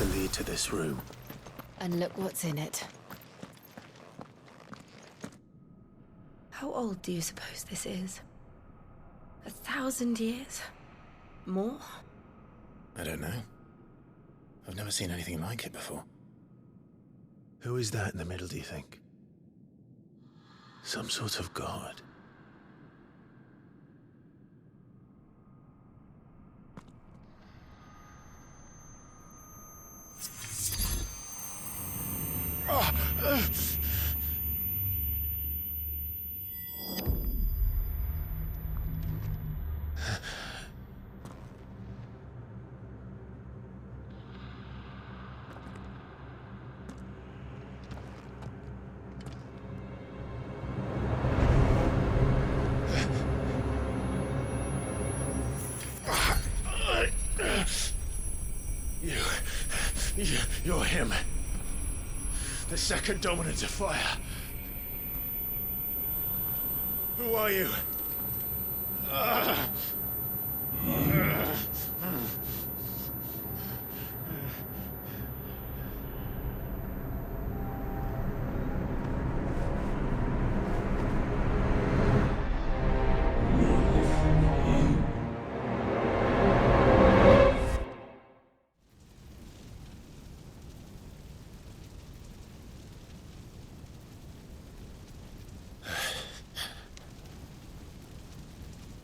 to lead to this room. And look what's in it. How old do you suppose this is? 1,000 years? More? I don't know. I've never seen anything like it before. Who is that in the middle, do you think? Some sort of god? You're him. The second dominant of fire. Who are you?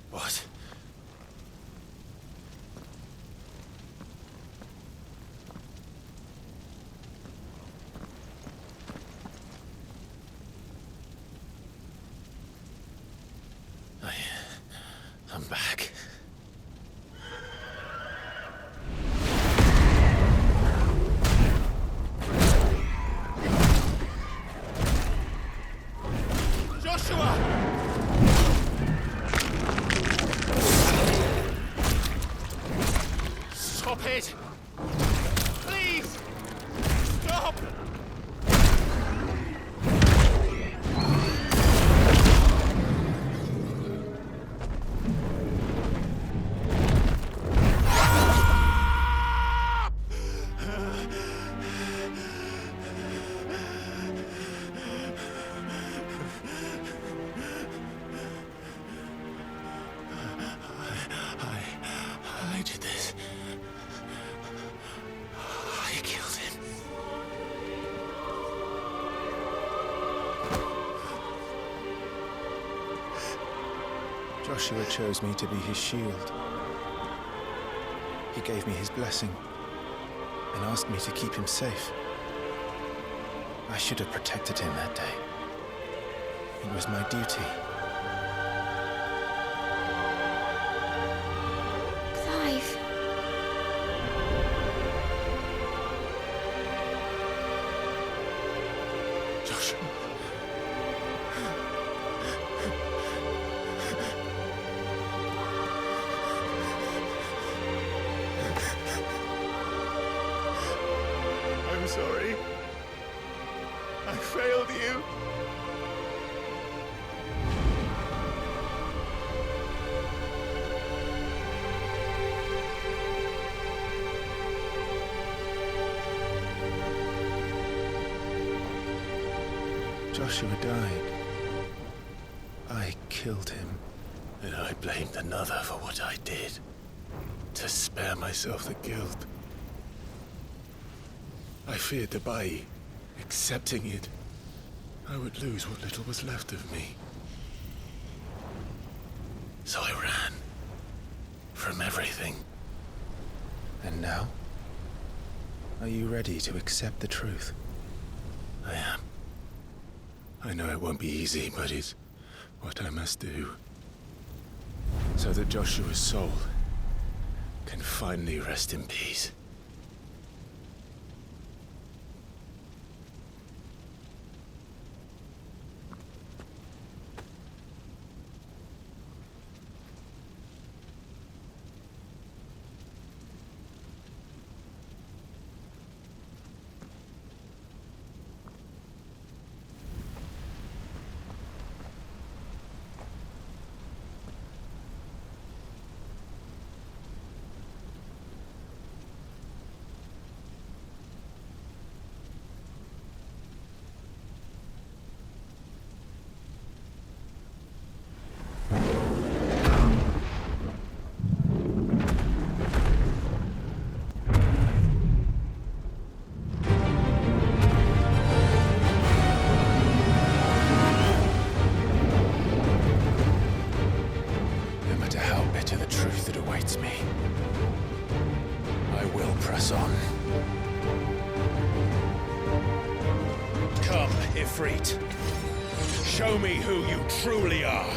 What? I'm back. Joshua! Stop it! Please! Stop! I did this. I killed him. Joshua chose me to be his shield. He gave me his blessing and asked me to keep him safe. I should have protected him that day. It was my duty. Clive. Joshua. I'm sorry. I failed you. Joshua died. I killed him. And I blamed another for what I did, to spare myself the guilt. I feared that by accepting it, I would lose what little was left of me. So I ran from everything. And now? Are you ready to accept the truth? I am. I know it won't be easy, but it's what I must do. So that Joshua's soul can finally rest in peace. press on. Come, Ifrit. Show me who you truly are.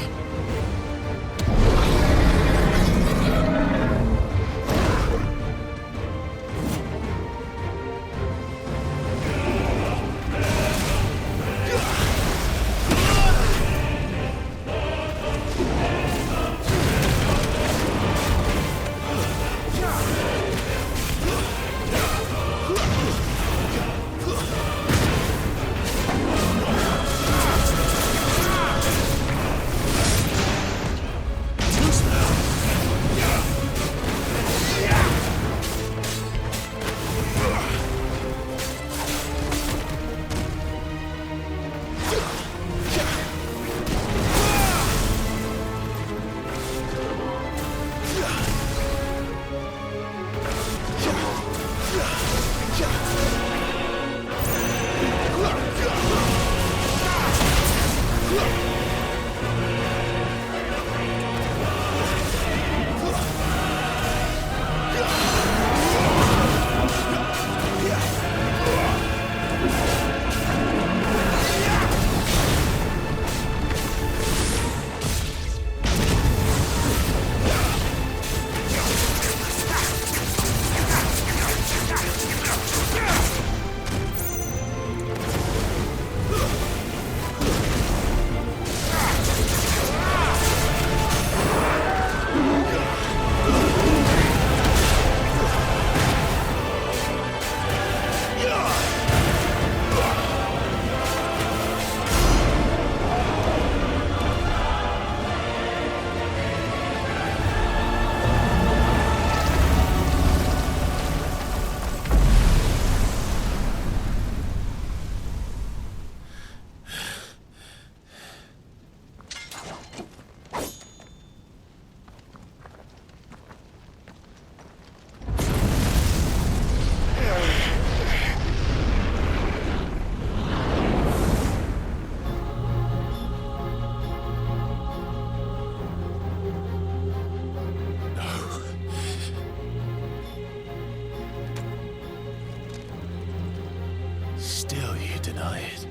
Still you deny it.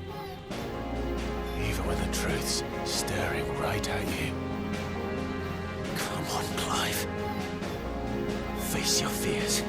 Even when the truth's staring right at you. Come on, Clive. Face your fears.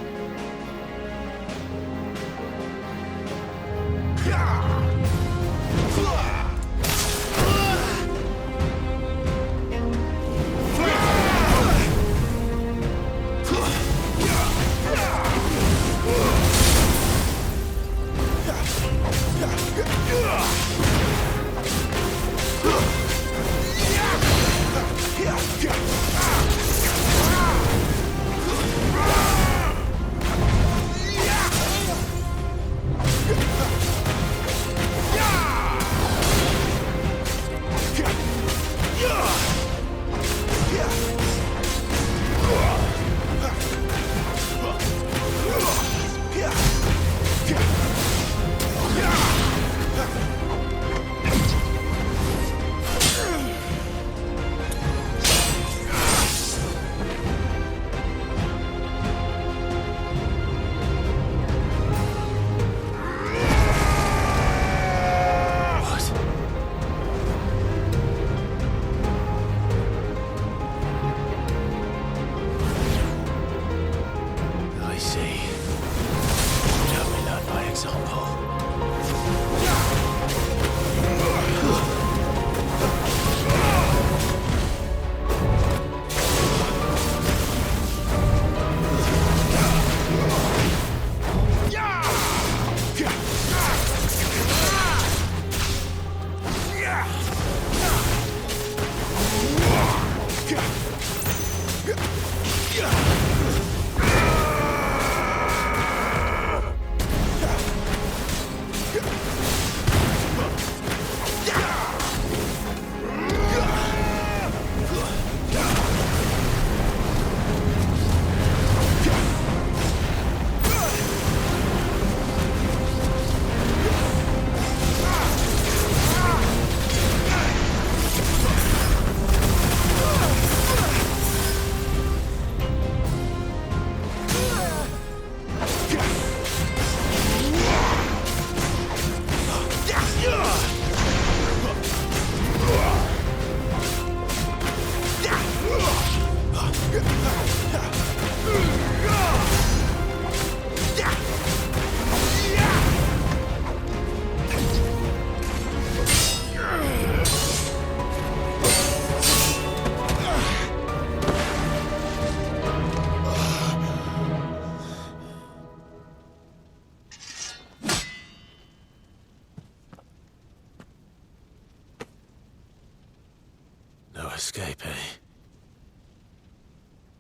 escape, eh?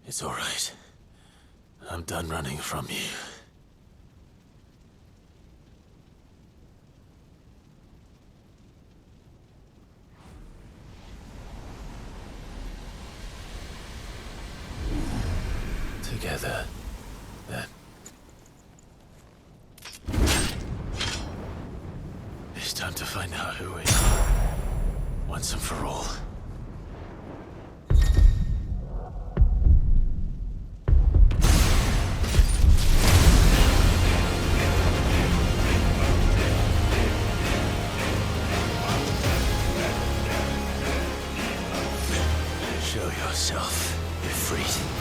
It's all right. I'm done running from you. Together, then. It's time to find out who we are, once and for all. Show yourself, Ifrit.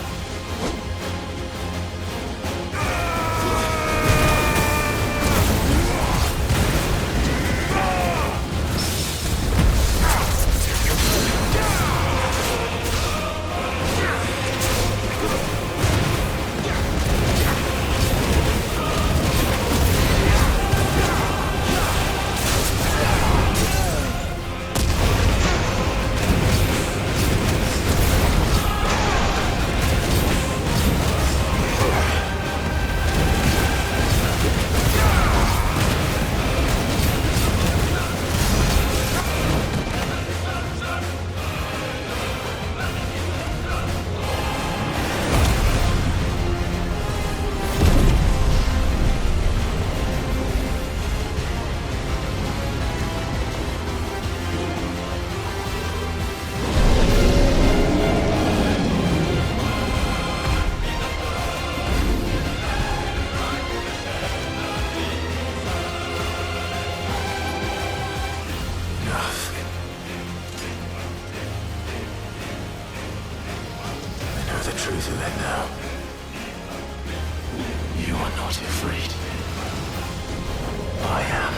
The truth of it now. You are not afraid. I am.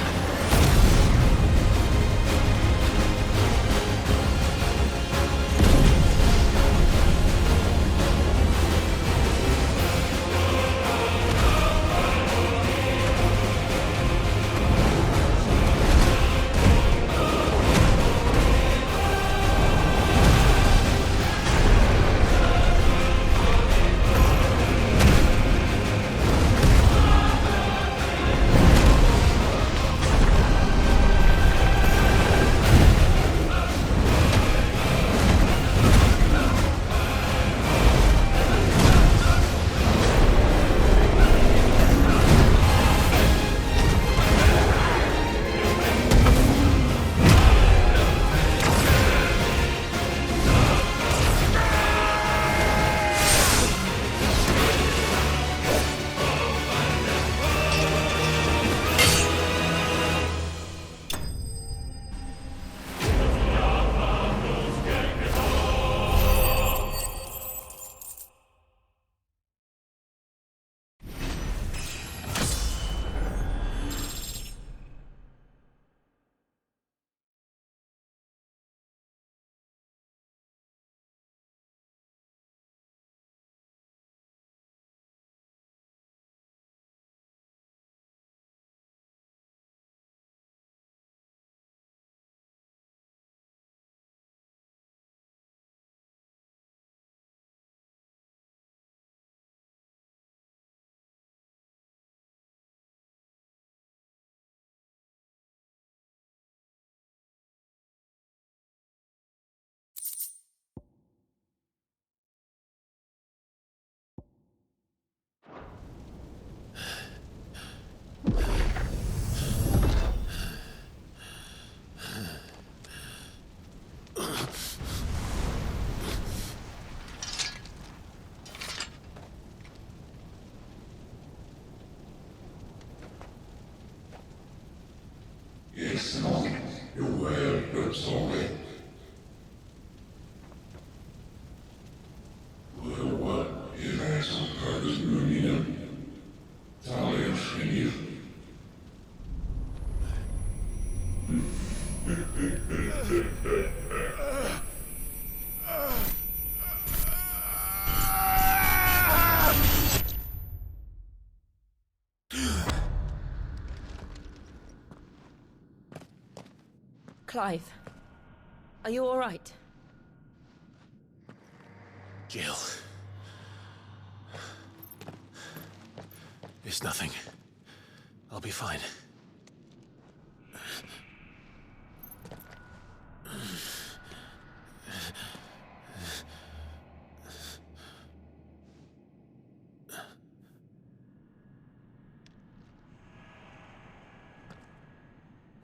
Clive, are you all right? Jill. It's nothing. I'll be fine.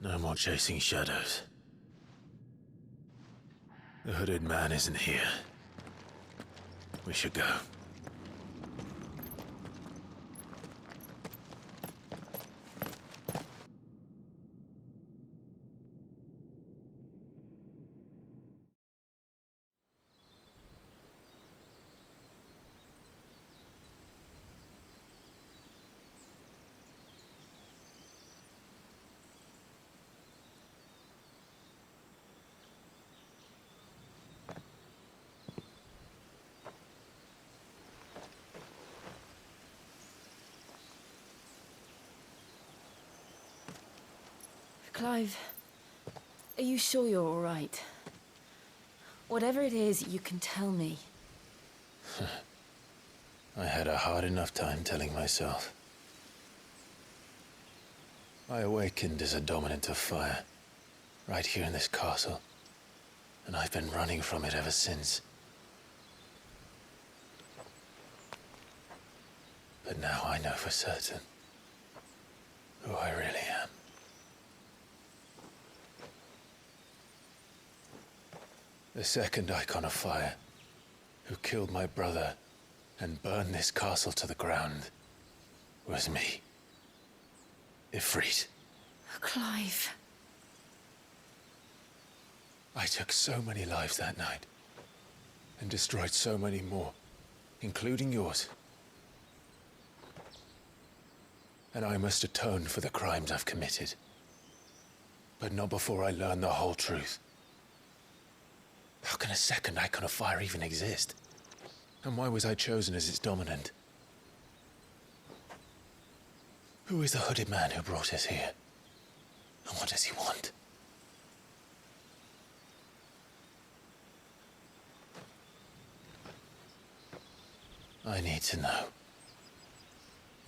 No more chasing shadows. The hooded man isn't here. We should go. Clive, are you sure you're all right? Whatever it is, you can tell me. I had a hard enough time telling myself. I awakened as a dominant of fire, right here in this castle, and I've been running from it ever since. But now I know for certain who I really am. The second icon of fire, who killed my brother and burned this castle to the ground, was me. Ifrit. Clive. I took so many lives that night, and destroyed so many more, including yours. And I must atone for the crimes I've committed. But not before I learn the whole truth. How can a second icon of fire even exist? And why was I chosen as its dominant? Who is the hooded man who brought us here? And what does he want? I need to know.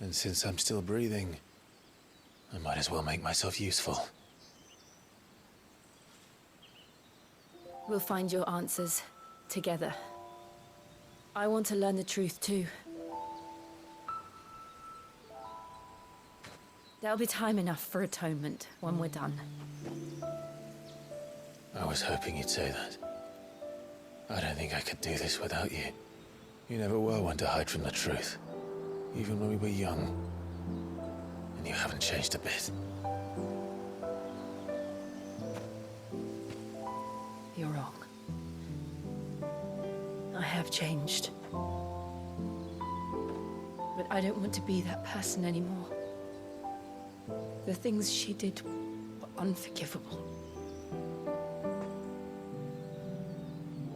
And since I'm still breathing, I might as well make myself useful. We'll find your answers together. I want to learn the truth too. There'll be time enough for atonement when we're done. I was hoping you'd say that. I don't think I could do this without you. You never were one to hide from the truth, even when we were young. And you haven't changed a bit. You're wrong. I have changed. But I don't want to be that person anymore. The things she did were unforgivable.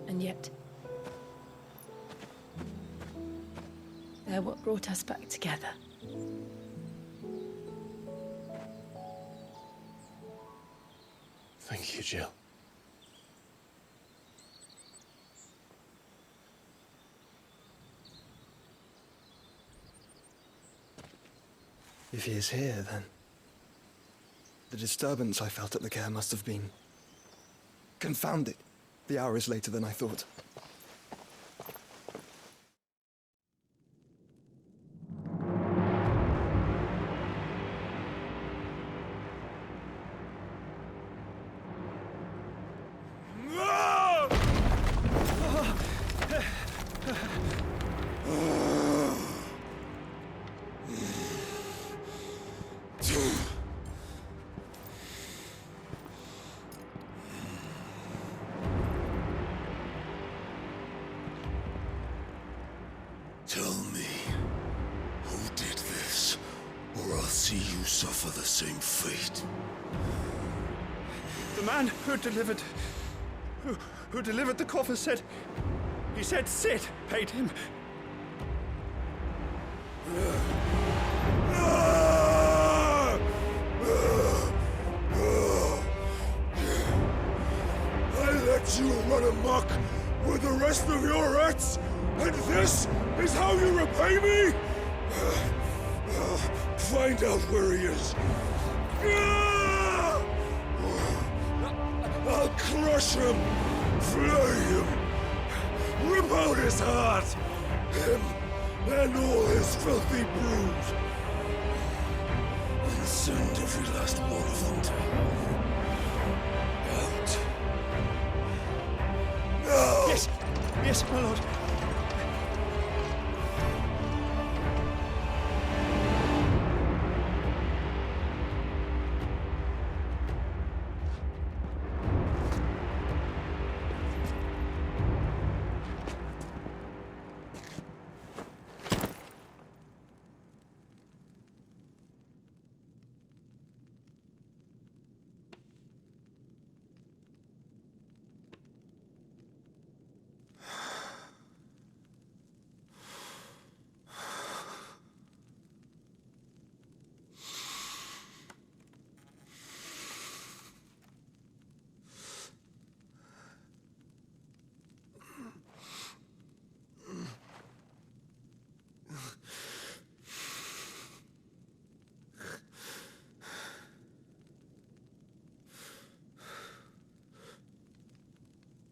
And yet, they're what brought us back together. Thank you, Jill. If he is here, then the disturbance I felt at the care must have been confounded. The hour is later than I thought. Tell me, who did this, or I'll see you suffer the same fate. The man who delivered the coffer said... He said Sid paid him. I let you run amok with the rest of your rats And this is how you repay me? Find out where he is. I'll crush him, flay him, rip out his heart, him and all his filthy brood, and send every last one of them to hell. Out. Now! Yes, yes, my lord.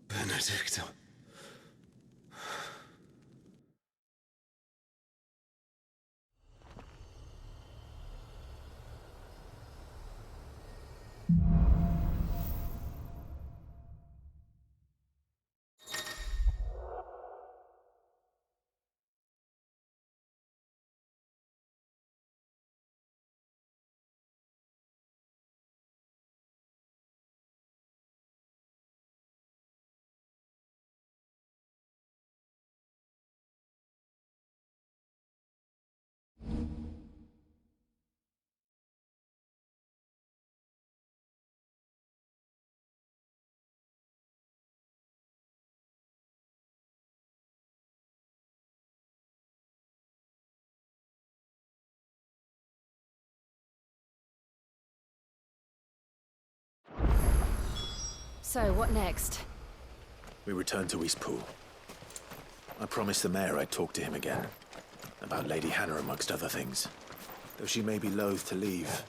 Benedicta. So, what next? We return to Eastpool. I promised the mayor I'd talk to him again. About Lady Hannah, amongst other things. Though she may be loath to leave,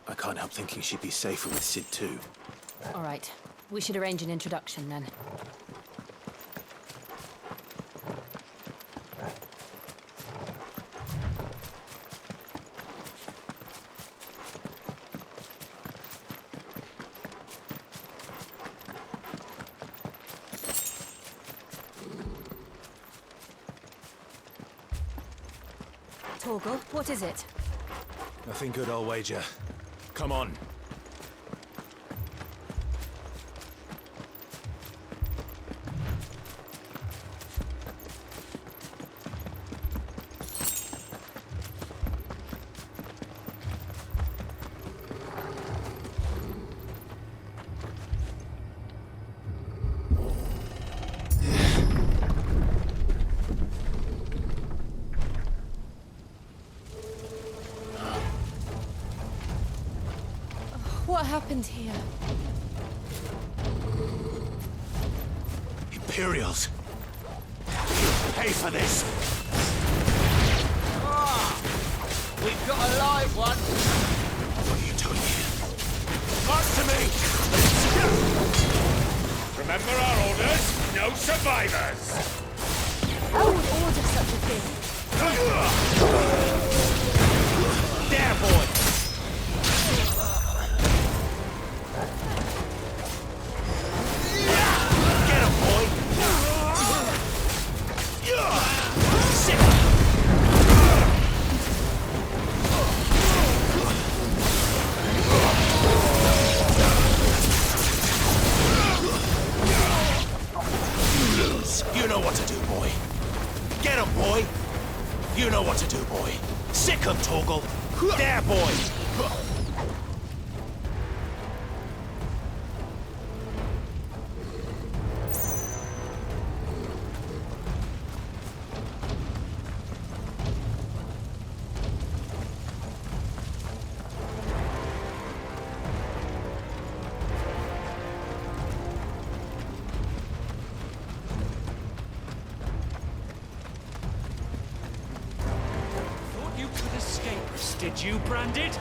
I can't help thinking she'd be safer with Sid too. All right. We should arrange an introduction, then. Torgal, what is it? Nothing good, I'll wager. Come on. What happened here? Imperials! Pay for this! We've got a live one. What are you doing here? Answer me! Remember our orders? No survivors! Who would order such a thing? There, boy. Get him, boy! Sick! You know what to do, boy. Get him, boy! You know what to do, boy. Sick him, Torgal! There, boy! Did you, Branded?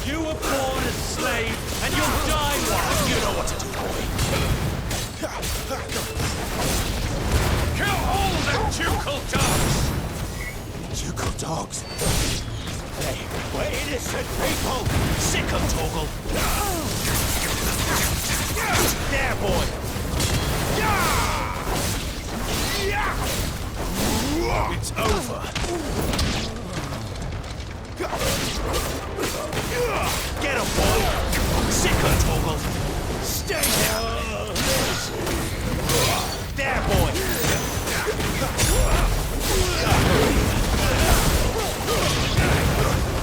You were born a slave, and you'll die one! You know what to do, boy. Kill all the ducal dogs! Ducal dogs? They were innocent people! Sick of Torgal! There, boy! It's over. Get him, boy! Sick of Torgal! Stay there! There, boy!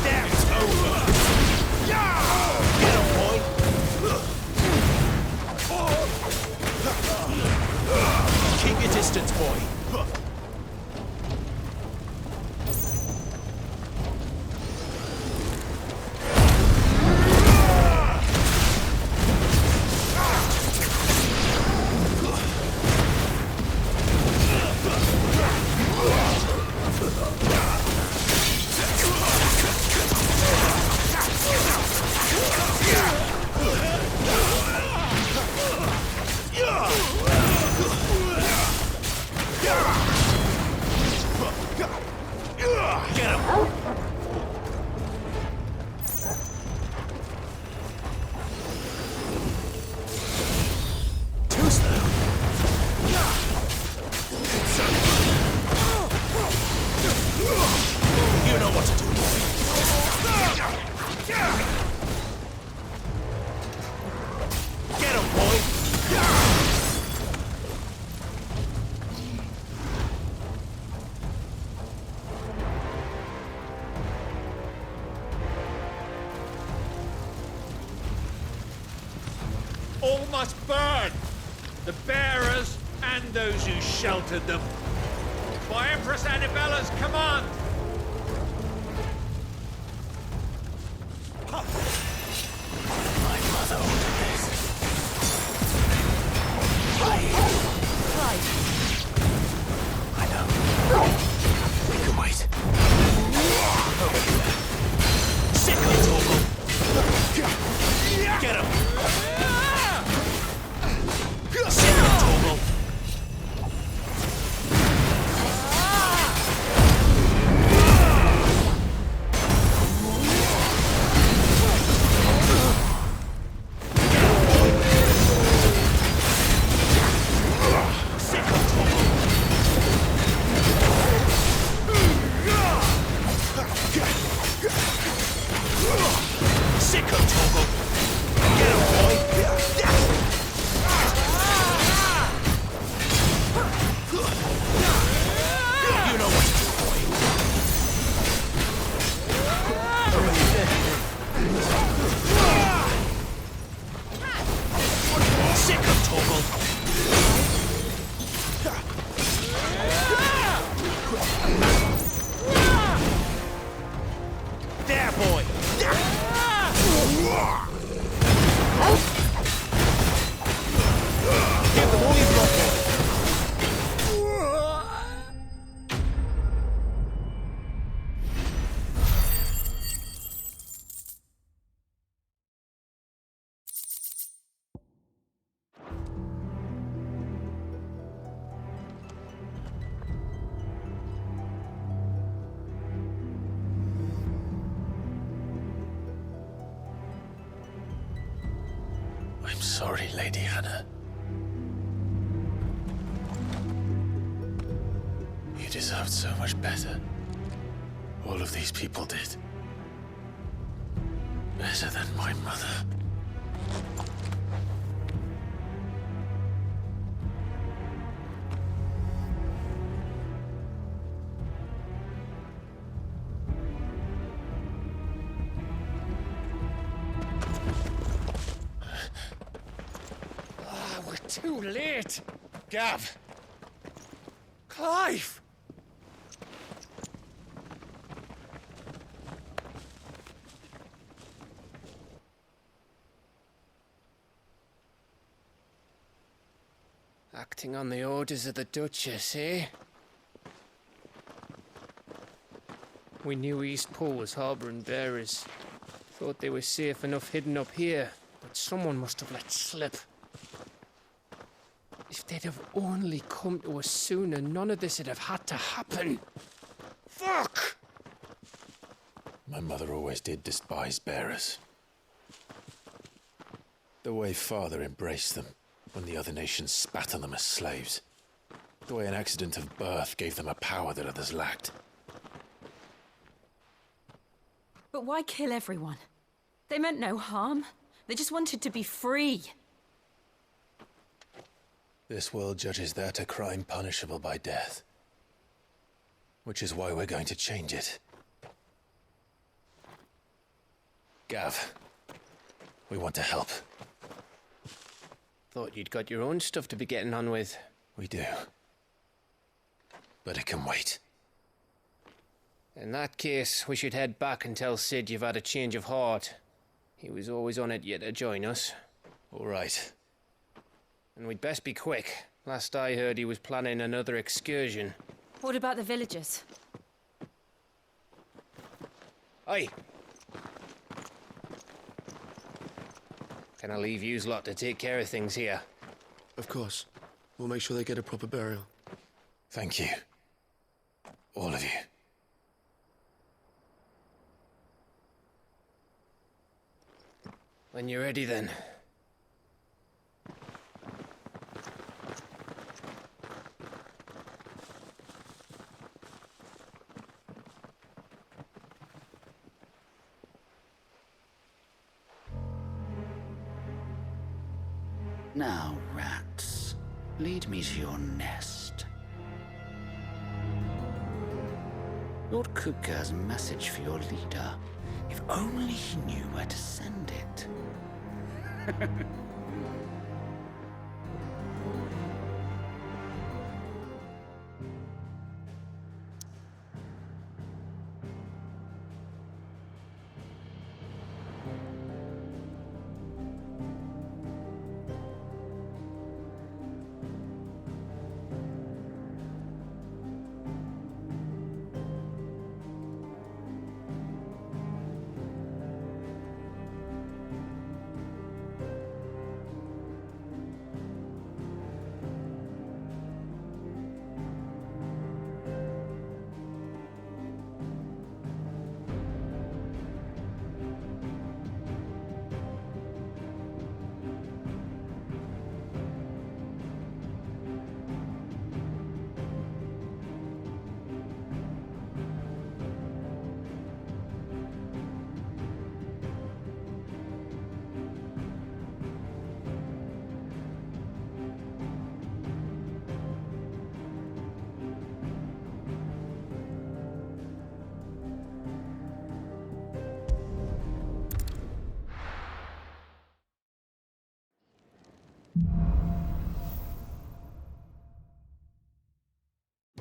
There, it's over! Get him, boy! Keep your distance, boy! You know what to do, boy. Get him, boy. All must burn. The bearers and those who sheltered them. By Empress Annabella's command! My mother ordered this. Clive, I know. We can wait. Sick of Torgal! Get him! Sick of Torgal! Sick of Torgal! Get him, boy! You know what to do, boy! Sick of Torgal! There, boy! Give them all you've got, boy! I'm sorry, Lady Hannah. You deserved so much better. All of these people did. Better than my mother. We're too late! Gav! Clive! Acting on the orders of the Duchess, eh? We knew East Pool was harbouring bearers. Thought they were safe enough hidden up here, but someone must have let slip. If they'd have only come to us sooner, none of this would have had to happen. Fuck! My mother always did despise bearers. The way Father embraced them when the other nations spat on them as slaves. The way an accident of birth gave them a power that others lacked. But why kill everyone? They meant no harm. They just wanted to be free. This world judges that a crime punishable by death. Which is why we're going to change it. Gav, we want to help. Thought you'd got your own stuff to be getting on with. We do. But it can wait. In that case, we should head back and tell Sid you've had a change of heart. He was always on it yet to join us. All right. And we'd best be quick. Last I heard, he was planning another excursion. What about the villagers? Aye. Can I leave yous lot to take care of things here? Of course. We'll make sure they get a proper burial. Thank you. All of you. When you're ready, then. Now, rats, lead me to your nest. Lord Kupka has a message for your leader. If only he knew where to send it.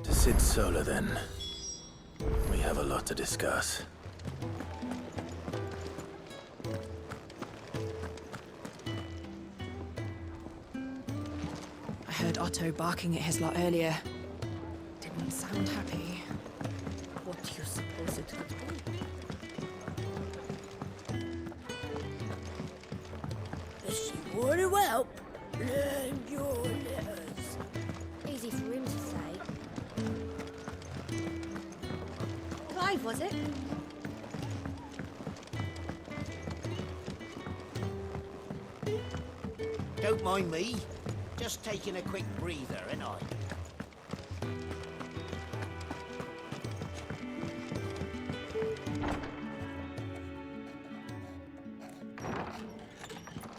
To Sid Solar, then. We have a lot to discuss. I heard Otto barking at his lot earlier. Didn't sound happy. What do you suppose it could be? She want to help. Learn your letters. Easy for him to say. Clive, was it? Don't mind me. Just taking a quick breather, ain't I?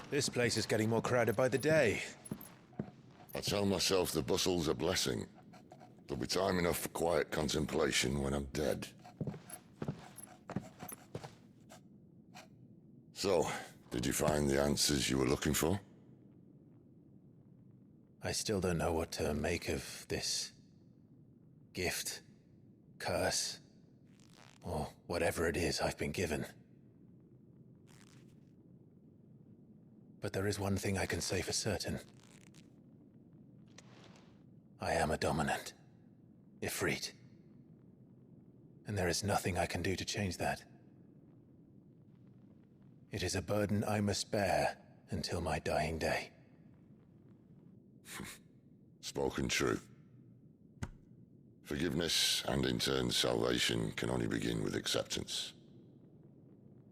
This place is getting more crowded by the day. I tell myself the bustle's a blessing. There'll be time enough for quiet contemplation when I'm dead. So, did you find the answers you were looking for? I still don't know what to make of this gift, curse, or whatever it is I've been given. But there is one thing I can say for certain. I am a dominant, Ifrit. and there is nothing I can do to change that. It is a burden I must bear until my dying day. Spoken true. Forgiveness and in turn salvation can only begin with acceptance.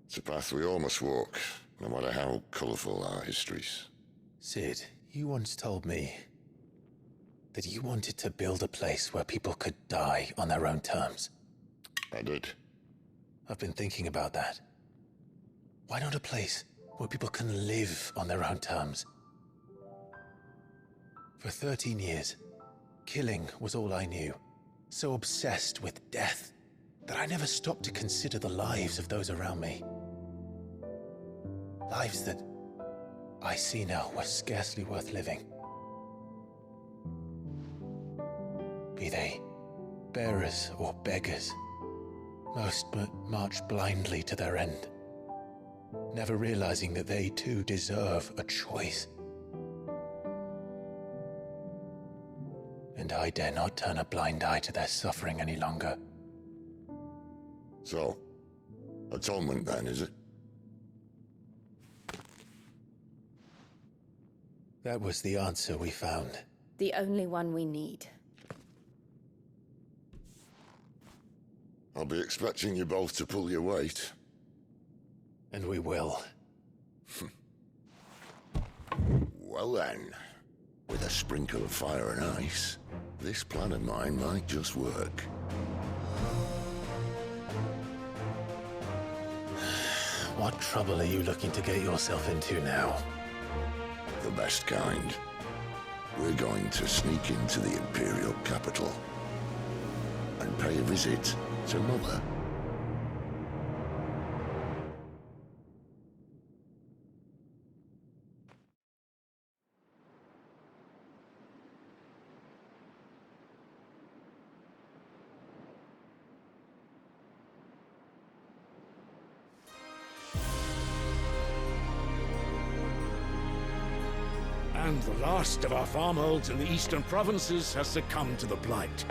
It's a path we all must walk, no matter how colourful our histories. Sid, you once told me that you wanted to build a place where people could die on their own terms. I did. I've been thinking about that. Why not a place where people can live on their own terms? For 13 years, killing was all I knew. So obsessed with death that I never stopped to consider the lives of those around me. Lives that I see now were scarcely worth living. Be they bearers or beggars, most march blindly to their end, never realizing that they too deserve a choice. And I dare not turn a blind eye to their suffering any longer. So, atonement then, is it? That was the answer we found. The only one we need. I'll be expecting you both to pull your weight. And we will. Well then, with a sprinkle of fire and ice, this plan of mine might just work. What trouble are you looking to get yourself into now? The best kind. We're going to sneak into the Imperial capital and pay a visit to Mother. And the last of our farmholds in the eastern provinces has succumbed to the blight.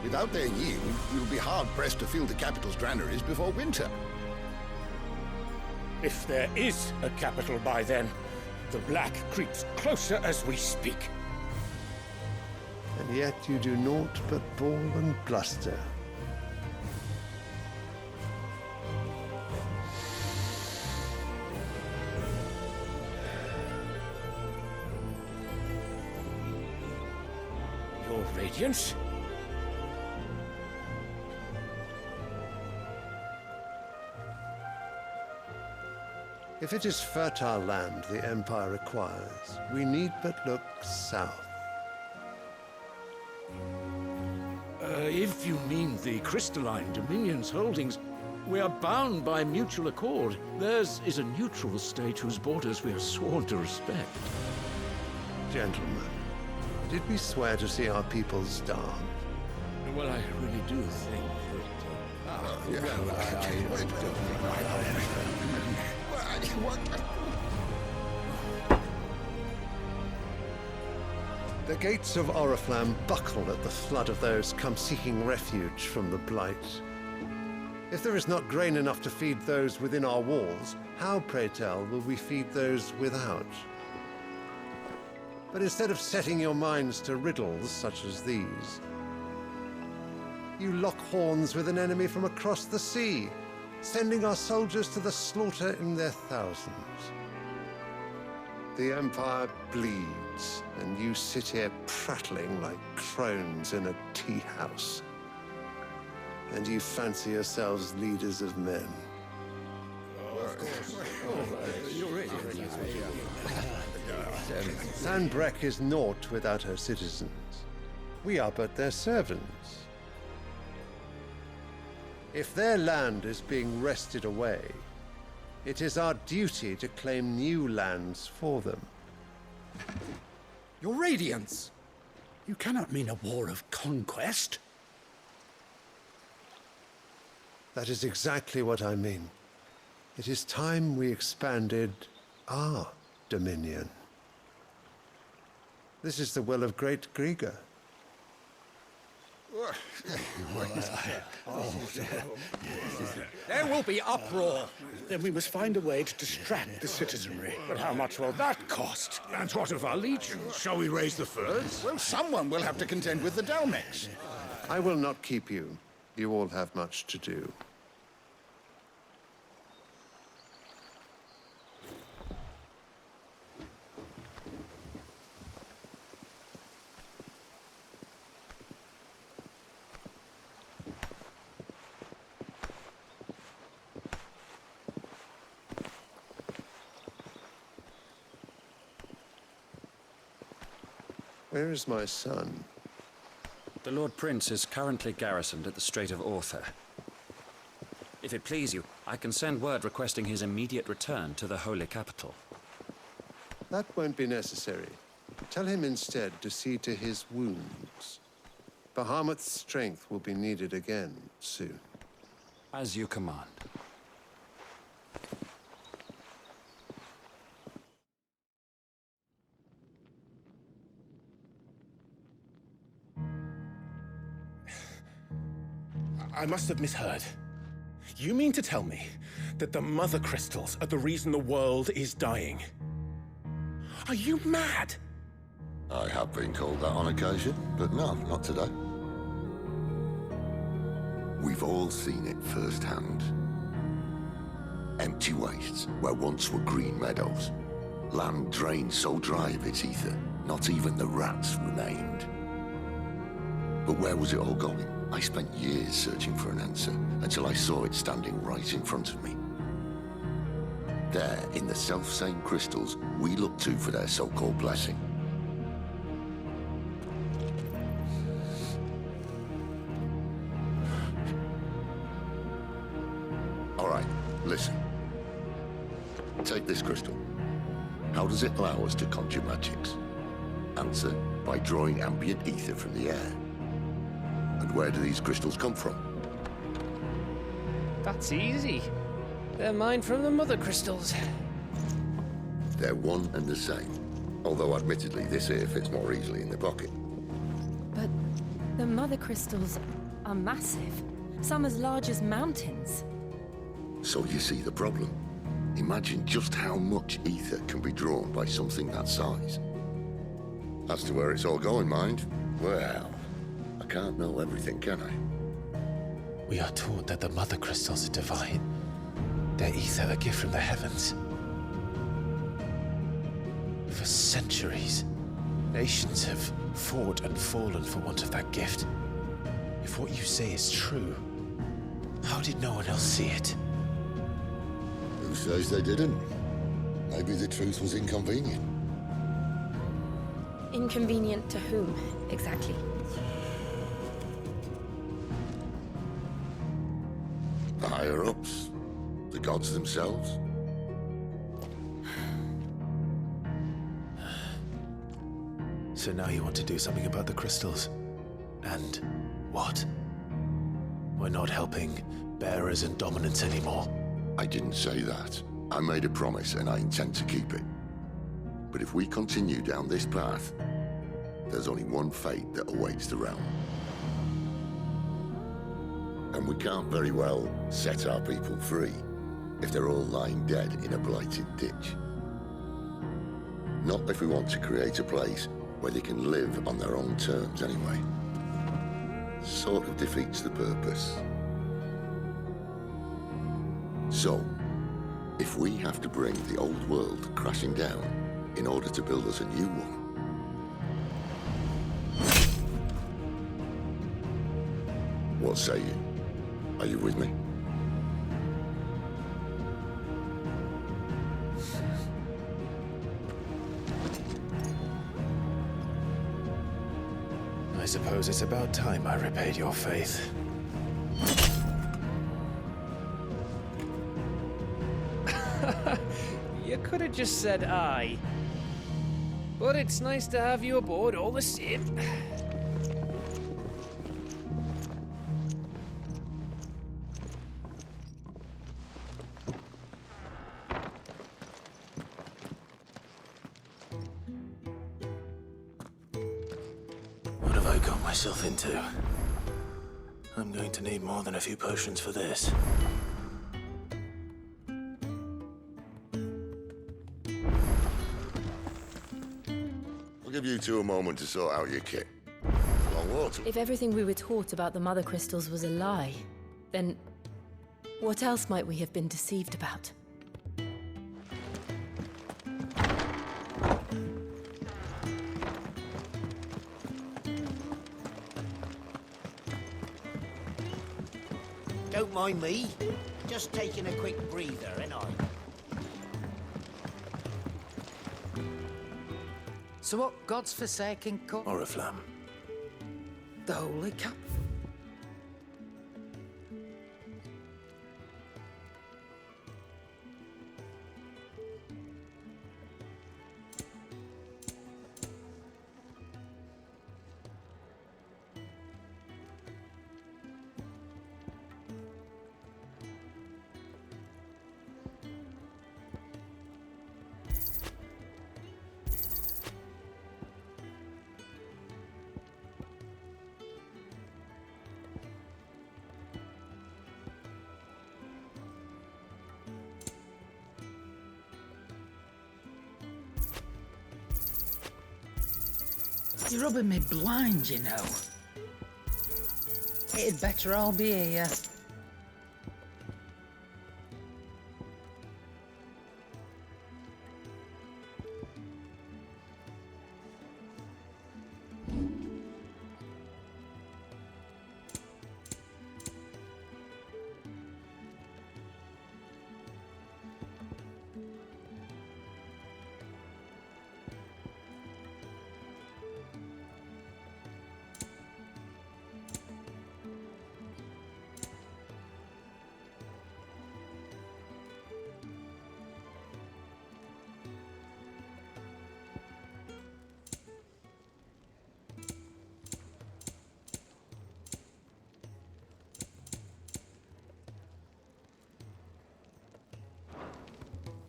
Without their yield, we'll be hard-pressed to fill the capital's granaries before winter. If there is a capital by then, the black creeps closer as we speak. And yet you do naught but bawl and bluster. Your Radiance? If it is fertile land the Empire requires, we need but look south. If you mean the crystalline Dominion's holdings, we are bound by mutual accord. Theirs is a neutral state whose borders we are sworn to respect. Gentlemen, did we swear to see our people starve? Well, I really do think The gates of Oriflamme buckle at the flood of those come seeking refuge from the blight. If there is not grain enough to feed those within our walls, how, pray tell, will we feed those without? But instead of setting your minds to riddles such as these, you lock horns with an enemy from across the sea, sending our soldiers to the slaughter in their thousands. The Empire bleeds, and you sit here prattling like crones in a tea house. And you fancy yourselves leaders of men. Sanbreque is naught without her citizens. We are but their servants. If their land is being wrested away, it is our duty to claim new lands for them. Your Radiance! You cannot mean a war of conquest. That is exactly what I mean. It is time we expanded our dominion. This is the will of great Grieger. There will be uproar. Then we must find a way to distract the citizenry. But how much will that cost? And what of our legions? Shall we raise the furs? Well, someone will have to contend with the Dalmex. I will not keep you. You all have much to do. Where is my son? The Lord Prince is currently garrisoned at the Strait of Arthur. If it please you, I can send word requesting his immediate return to the Holy Capital. That won't be necessary. Tell him instead to see to his wounds. Bahamut's strength will be needed again soon. As you command. I must have misheard. You mean to tell me that the mother crystals are the reason the world is dying? Are you mad? I have been called that on occasion, but no, not today. We've all seen it firsthand. Empty wastes where once were green meadows. Land drained so dry of its ether, not even the rats remained. But where was it all going? I spent years searching for an answer, until I saw it standing right in front of me. There, in the self-same crystals we look to for their so-called blessing. All right, listen. Take this crystal. How does it allow us to conjure magics? Answer, by drawing ambient ether from the air. And where do these crystals come from? That's easy. They're mine from the mother crystals. They're one and the same. Although admittedly this here fits more easily in the pocket. But the mother crystals are massive. Some as large as mountains. So you see the problem. Imagine just how much ether can be drawn by something that size. As to where it's all going, mind, well, I can't know everything, can I? We are taught that the mother crystals are divine. Their ether a gift from the heavens. For centuries, nations have fought and fallen for want of that gift. If what you say is true, how did no one else see it? Who says they didn't? Maybe the truth was inconvenient. Inconvenient to whom, exactly? The higher-ups? The gods themselves? So now you want to do something about the crystals? And what? We're not helping bearers and dominants anymore. I didn't say that. I made a promise and I intend to keep it. But if we continue down this path, there's only one fate that awaits the realm. And we can't very well set our people free if they're all lying dead in a blighted ditch. Not if we want to create a place where they can live on their own terms anyway. Sort of defeats the purpose. So, if we have to bring the old world crashing down in order to build us a new one, what say you? Are you with me? I suppose it's about time I repaid your faith. You could have just said aye. But it's nice to have you aboard all the same. What have I got myself into? I'm going to need more than a few potions for this. I'll give you two a moment to sort out your kit. Long water. If everything we were taught about the Mother Crystals was a lie, then what else might we have been deceived about? Don't mind me. Just taking a quick breather, ain't I? So what God's forsaken cup? Oriflamme. The Holy Cup? You're rubbing me blind, you know. It'd better all be here.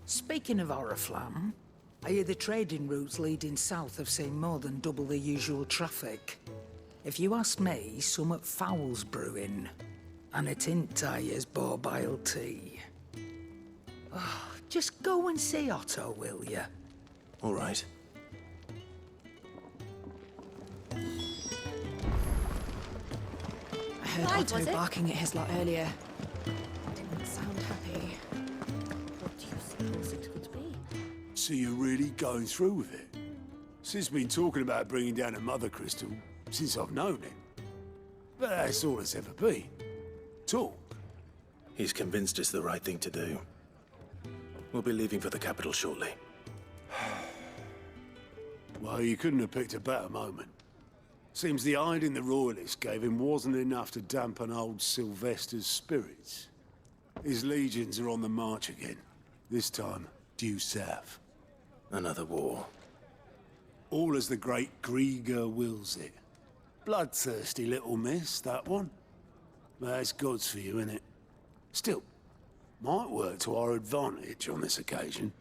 Speaking of Oriflamme, I hear the trading routes leading south have seen more than double the usual traffic. If you ask me, summat foul's brewing. And it ain't Tyre's borbile tea. Oh, just go and see Otto, will you? All right. I heard Clive, Otto was it? barking at his lot earlier. Didn't sound happy. What do you suppose it could be? So you're really going through with it? Sid's been talking about bringing down a Mother Crystal since I've known him. But that's all it's ever been. Talk. He's convinced it's the right thing to do. We'll be leaving for the capital shortly. Well, you couldn't have picked a better moment. Seems the hiding the Royalists gave him wasn't enough to dampen old Sylvester's spirits. His legions are on the march again. This time, due south. Another war. All as the great Grieger wills it. Bloodthirsty little miss, that one. But that's God's for you, innit? Still, might work to our advantage on this occasion.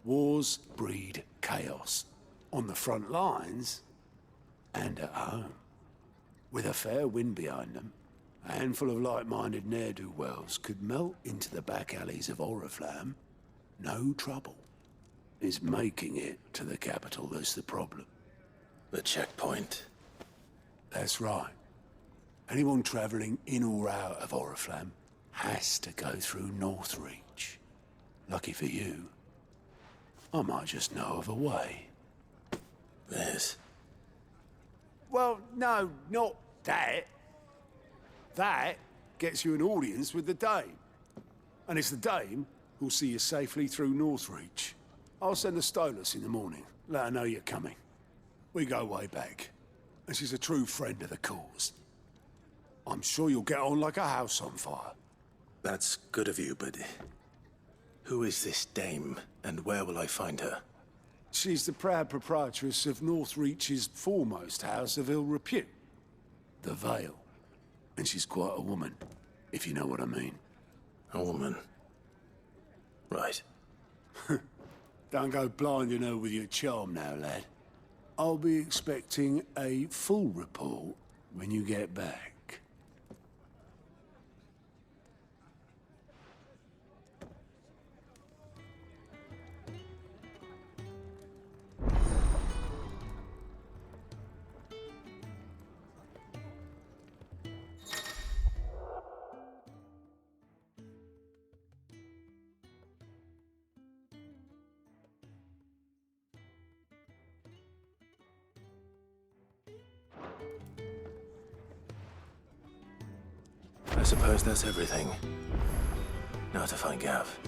Wars breed chaos. On the front lines, and at home. With a fair wind behind them, a handful of like-minded ne'er-do-wells could melt into the back alleys of Oriflamme. No trouble. It's making it to the capital that's the problem. The checkpoint. That's right. Anyone travelling in or out of Oriflamme has to go through Northreach. Lucky for you, I might just know of a way. This? Well, no, not that. That gets you an audience with the Dame. And it's the Dame who'll see you safely through Northreach. I'll send a Stolas in the morning. Let her know you're coming. We go way back. And she's a true friend of the cause. I'm sure you'll get on like a house on fire. That's good of you, but who is this Dame, and where will I find her? She's the proud proprietress of Northreach's foremost house of ill repute, the Vale. And she's quite a woman, if you know what I mean. A woman? Right. Don't go blinding her with your charm now, lad. I'll be expecting a full report when you get back. I suppose that's everything. Now to find Gav.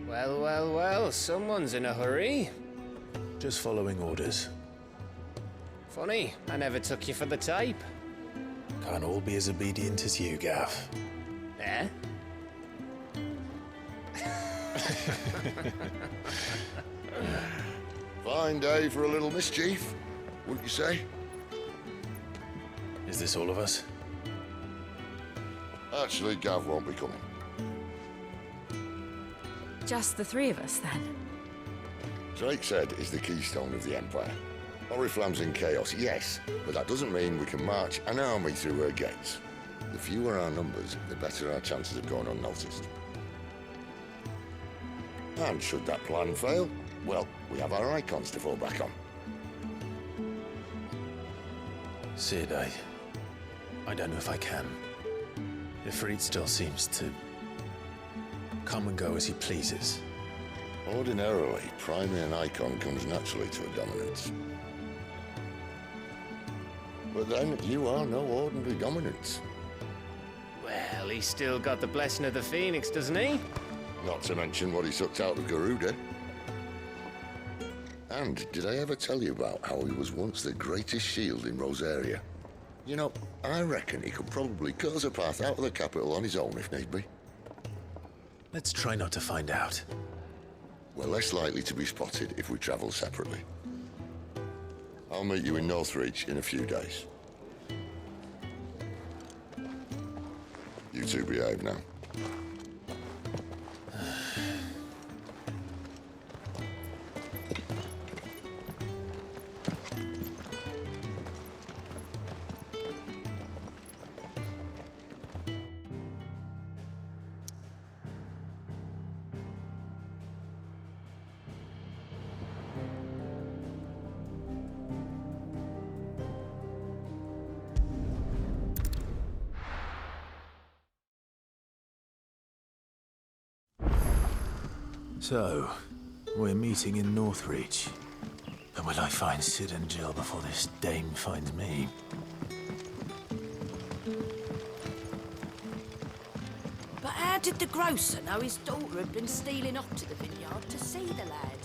Well, well, well, someone's in a hurry. Just following orders. Funny, I never took you for the type. Can't all be as obedient as you, Gav. Eh? Fine day for a little mischief, wouldn't you say? Is this all of us? Actually, Gav won't be coming. Just the three of us, then? Drake's Head is the keystone of the Empire. Oriflamme's in chaos, yes, but that doesn't mean we can march an army through her gates. The fewer our numbers, the better our chances of going unnoticed. And should that plan fail, well, we have our icons to fall back on. Sid, I don't know if I can. Ifrit still seems to come and go as he pleases. Ordinarily, priming an icon comes naturally to a dominance. But then, you are no ordinary dominance. Well, he's still got the blessing of the Phoenix, doesn't he? Not to mention what he sucked out of Garuda. And did I ever tell you about how he was once the greatest shield in Rosaria? You know, I reckon he could probably cut us a path out of the capital on his own if need be. Let's try not to find out. We're less likely to be spotted if we travel separately. I'll meet you in Northreach in a few days. You two behave now. So, we're meeting in Northreach. And will I find Sid and Jill before this dame finds me? But how did the grocer know his daughter had been stealing off to the vineyard to see the lad?